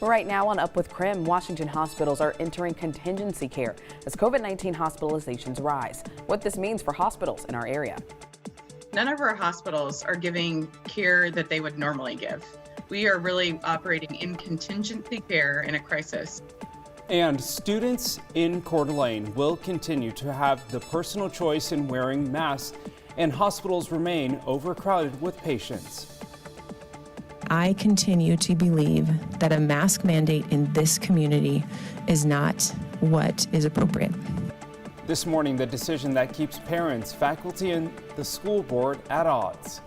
Right now on Up with KREM, Washington hospitals are entering contingency care as COVID-19 hospitalizations rise. What this means for hospitals in our area. None of our hospitals are giving care that they would normally give. We are really operating in contingency care in a crisis. And students in Coeur d'Alene will continue to have the personal choice in wearing masks, and hospitals remain overcrowded with patients. I continue to believe that a mask mandate in this community is not what is appropriate. This morning, the decision that keeps parents, faculty, and the school board at odds.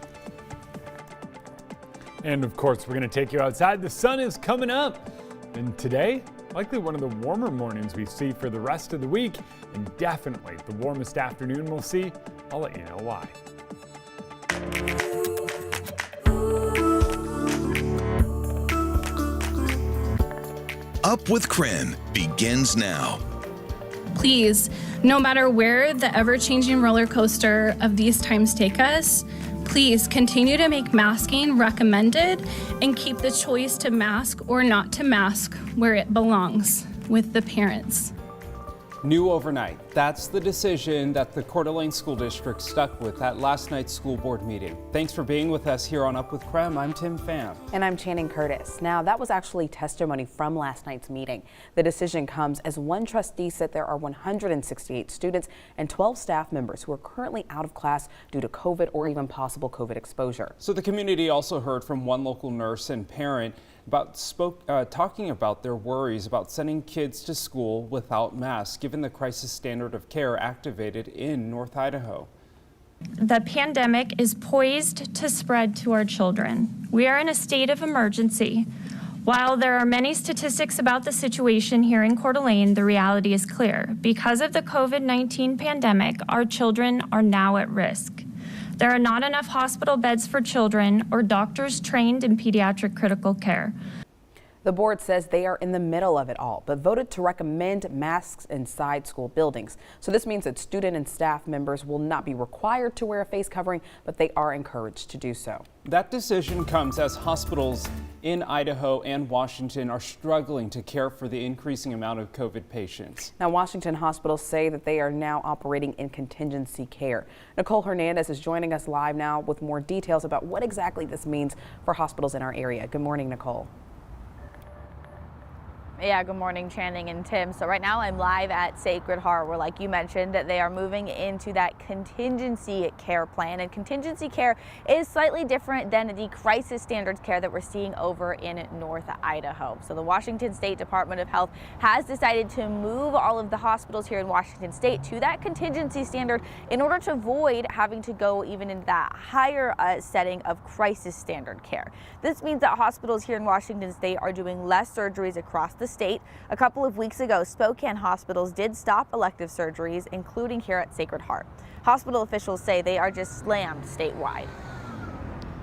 And of course, we're going to take you outside. The sun is coming up. And today, likely one of the warmer mornings we see for the rest of the week, and definitely the warmest afternoon we'll see. I'll let you know why. Up with KREM begins now. Please, no matter where the ever-changing roller coaster of these times take us, please continue to make masking recommended and keep the choice to mask or not to mask where it belongs, with the parents. New overnight. That's the decision that the Coeur d'Alene School District stuck with at last night's school board meeting. Thanks for being with us here on Up with KREM. I'm Tim Pham. And I'm Channing Curtis. Now, that was actually testimony from last night's meeting. The decision comes as one trustee said there are 168 students and 12 staff members who are currently out of class due to COVID or even possible COVID exposure. So the community also heard from one local nurse and parent talking about their worries about sending kids to school without masks, given the crisis standard of care activated in North Idaho. The pandemic is poised to spread to our children. We are in a state of emergency. While there are many statistics about the situation here in Coeur d'Alene, the reality is clear. Because of the COVID-19 pandemic, our children are now at risk. There are not enough hospital beds for children or doctors trained in pediatric critical care. The board says they are in the middle of it all, but voted to recommend masks inside school buildings. So this means that student and staff members will not be required to wear a face covering, but they are encouraged to do so. That decision comes as hospitals in Idaho and Washington are struggling to care for the increasing amount of COVID patients. Now, Washington hospitals say that they are now operating in contingency care. Nicole Hernandez is joining us live now with more details about what exactly this means for hospitals in our area. Good morning, Nicole. Yeah, good morning, Channing and Tim. So right now I'm live at Sacred Heart, where, like you mentioned, they are moving into that contingency care plan. And contingency care is slightly different than the crisis standards care that we're seeing over in North Idaho. So the Washington State Department of Health has decided to move all of the hospitals here in Washington State to that contingency standard in order to avoid having to go even into that higher setting of crisis standard care. This means that hospitals here in Washington State are doing less surgeries across the state. A couple of weeks ago, Spokane hospitals did stop elective surgeries, including here at Sacred Heart. Hospital officials say they are just slammed statewide.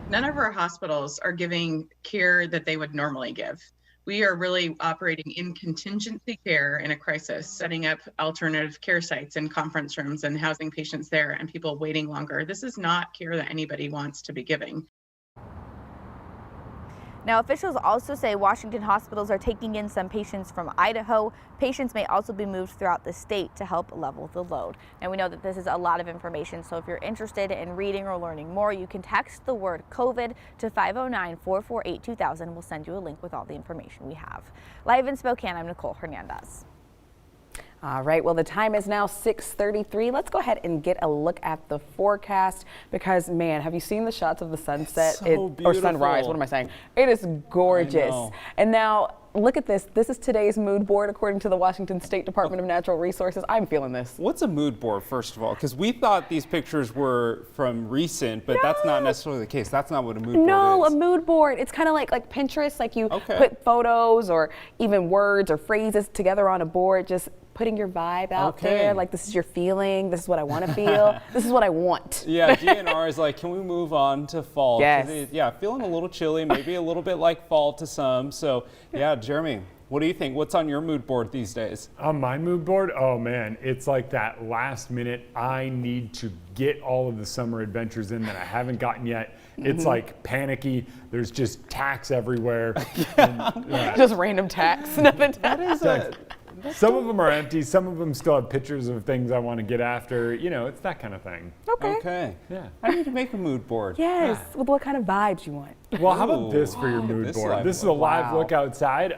None of our hospitals are giving care that they would normally give. We are really operating in contingency care in a crisis, setting up alternative care sites and conference rooms and housing patients there and people waiting longer. This is not care that anybody wants to be giving. Now, officials also say Washington hospitals are taking in some patients from Idaho. Patients may also be moved throughout the state to help level the load. And we know that this is a lot of information, so if you're interested in reading or learning more, you can text the word COVID to 509-448-2000. We'll send you a link with all the information we have. Live in Spokane, I'm Nicole Hernandez. All right, well, the time is now 6:33. Let's go ahead and get a look at the forecast because, man, have you seen the shots of the sunset? Or sunrise, what am I saying? It is gorgeous. And now, look at this. This is today's mood board according to the Washington State Department of Natural Resources. I'm feeling this. What's a mood board, first of all? Because we thought these pictures were from recent, but that's not necessarily the case. That's not what a mood board is. No, a mood board. It's kind of like Pinterest, like you put photos or even words or phrases together on a board, just putting your vibe out there, like this is your feeling, this is what I want to feel, this is what I want. Yeah, GNR is like, can we move on to fall? Yes. Yeah, feeling a little chilly, maybe a little bit like fall to some. So yeah, Jeremy, what do you think? What's on your mood board these days? On my mood board, oh man, it's like that last minute, I need to get all of the summer adventures in that I haven't gotten yet. It's like panicky. There's just tacks everywhere. And, just random tacks. Nothing tacks. Some of them are empty. Some of them still have pictures of things I want to get after. You know, it's that kind of thing. Okay. Yeah. I need to make a mood board. Yes. With what kind of vibes you want? Well, how about this for your mood board? This is a live Wow. look outside.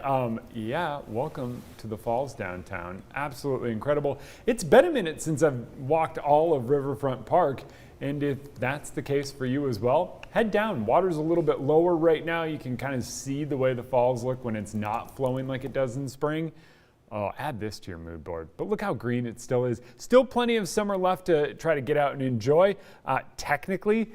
Yeah, welcome to the Falls downtown. Absolutely incredible. It's been a minute since I've walked all of Riverfront Park. And if that's the case for you as well, head down. Water's a little bit lower right now. You can kind of see the way the falls look when it's not flowing like it does in spring. Oh, add this to your mood board. But look how green it still is. Still plenty of summer left to try to get out and enjoy. Technically,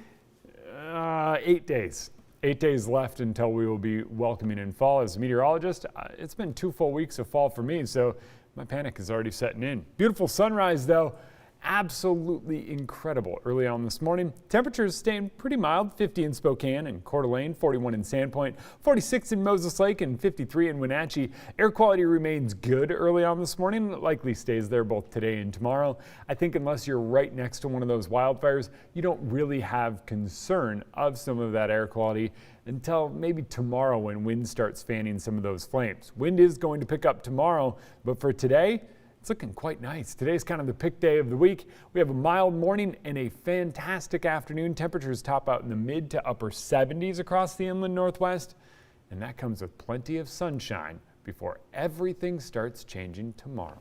8 days. 8 days left until we will be welcoming in fall. As a meteorologist, it's been 2 full weeks of fall for me, so my panic is already setting in. Beautiful sunrise, though. Absolutely incredible early on this morning. Temperatures staying pretty mild, 50 in Spokane and Coeur d'Alene, 41 in Sandpoint, 46 in Moses Lake, and 53 in Wenatchee. Air quality remains good early on this morning. It likely stays there both today and tomorrow. I think unless you're right next to one of those wildfires, you don't really have concern of some of that air quality until maybe tomorrow when wind starts fanning some of those flames. Wind is going to pick up tomorrow, but for today, it's looking quite nice. Today's kind of the pick day of the week. We have a mild morning and a fantastic afternoon. Temperatures top out in the mid to upper 70s across the inland Northwest. And that comes with plenty of sunshine before everything starts changing tomorrow.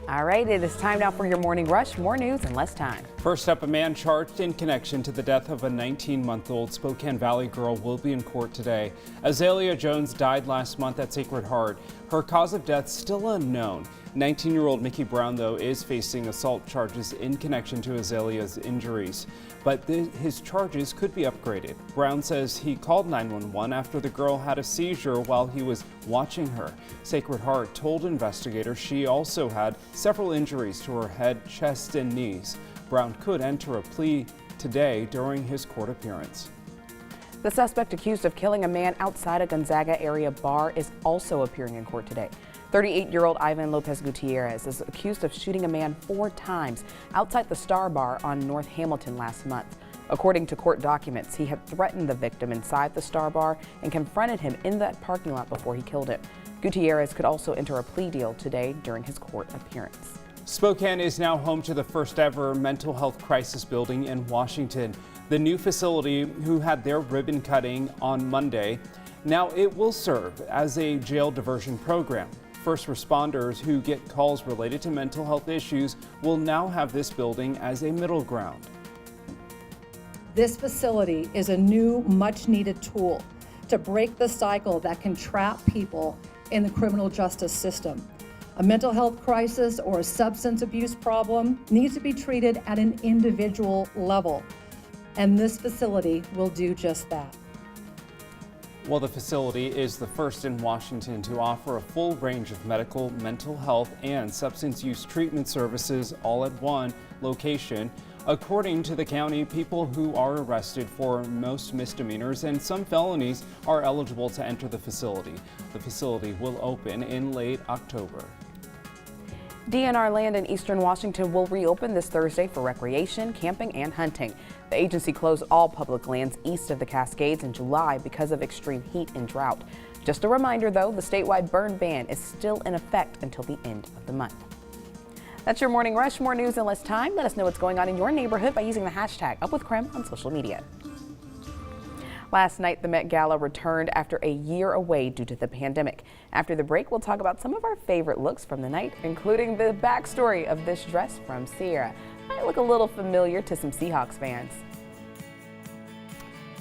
All right, it is time now for your morning rush. More news in less time. First up, a man charged in connection to the death of a 19-month-old Spokane Valley girl will be in court today. Azalea Jones died last month at Sacred Heart. Her cause of death still unknown. 19-year-old Mickey Brown, though, is facing assault charges in connection to Azalea's injuries. But his charges could be upgraded. Brown says he called 911 after the girl had a seizure while he was watching her. Sacred Heart told investigators she also had several injuries to her head, chest, and knees. Brown could enter a plea today during his court appearance. The suspect accused of killing a man outside a Gonzaga area bar is also appearing in court today. 38-year-old Ivan Lopez Gutierrez is accused of shooting a man 4 times outside the Star Bar on North Hamilton last month. According to court documents, he had threatened the victim inside the Star Bar and confronted him in that parking lot before he killed him. Gutierrez could also enter a plea deal today during his court appearance. Spokane is now home to the first ever mental health crisis building in Washington. The new facility, who had their ribbon cutting on Monday, now it will serve as a jail diversion program. First responders who get calls related to mental health issues will now have this building as a middle ground. This facility is a new, much-needed tool to break the cycle that can trap people in the criminal justice system. A mental health crisis or a substance abuse problem needs to be treated at an individual level, and this facility will do just that. Well, the facility is the first in Washington to offer a full range of medical, mental health, and substance use treatment services all at one location. According to the county, people who are arrested for most misdemeanors and some felonies are eligible to enter the facility. The facility will open in late October. DNR land in eastern Washington will reopen this Thursday for recreation, camping, and hunting. The agency closed all public lands east of the Cascades in July because of extreme heat and drought. Just a reminder, though, the statewide burn ban is still in effect until the end of the month. That's your morning rush. More news in less time. Let us know what's going on in your neighborhood by using the hashtag #UpWithKREM on social media. Last night, the Met Gala returned after a year away due to the pandemic. After the break, we'll talk about some of our favorite looks from the night, including the backstory of this dress from Sierra. Might look a little familiar to some Seahawks fans.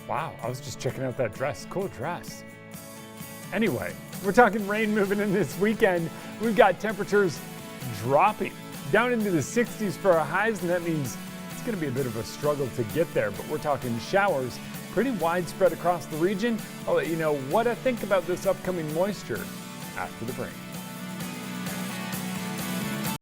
Wow, I was just checking out that dress. Cool dress. Anyway, we're talking rain moving in this weekend. We've got temperatures dropping down into the 60s for our highs, and that means it's going to be a bit of a struggle to get there, but we're talking showers pretty widespread across the region. I'll let you know what I think about this upcoming moisture after the break.